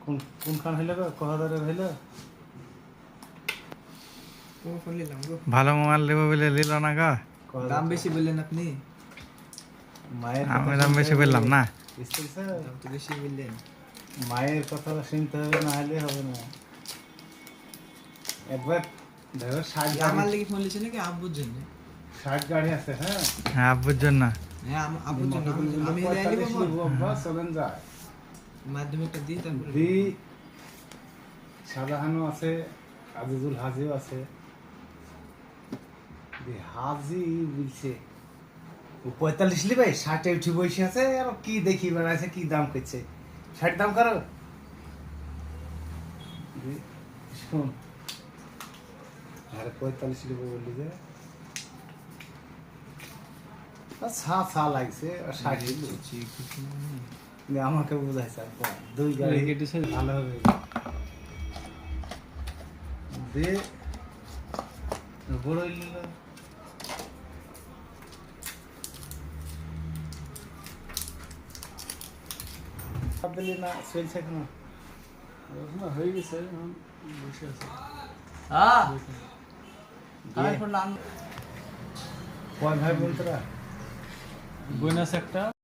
কোনখান হইলো গো কহাদারের হইলো ভালো মোবাইল দেবো বলে নিল না গো। দাম বেশি বললেন আপনি। মায়ের আমি দাম বেশি বললাম না। দাম তো বেশি বললেন। মায়ের কথা শুনতে হবে, না হলে হবে না। একবার ধরো 60 আমার গাড়ি, লাগি ফোন লিছে নাকি আব্বুর জন্য? 60 গাড়ি আছে। হ্যাঁ, হ্যাঁ আব্বুর জন্য। হ্যাঁ আব্বুর জন্য। আমি হেলে 45 আনিব লিখবো, বাস চলেন যায়। মাধ্যমিকটা দিই তারপরে দি শাহজাহানও আছে, আজিজুল হাজিও আছে। দি হাজি বলছে ও 45 লিবে, 60 উঠে বসে আছে। আর কি দেখি বেড়াইছে, কি দাম করছে, 60 দাম করো। দি শুন, আরে 45 লিবে বললি যে ছা লাগছে, আর 60 লিবে। দি আমাকে বোঝাইছে দুই গাড়ি ভালো হবে। দে বড় নিল দিলি না, চলছে কেন? হয়ে গেছে, বসে আছে। কয় ভাই বোন তোরা? বোন আছে একটা।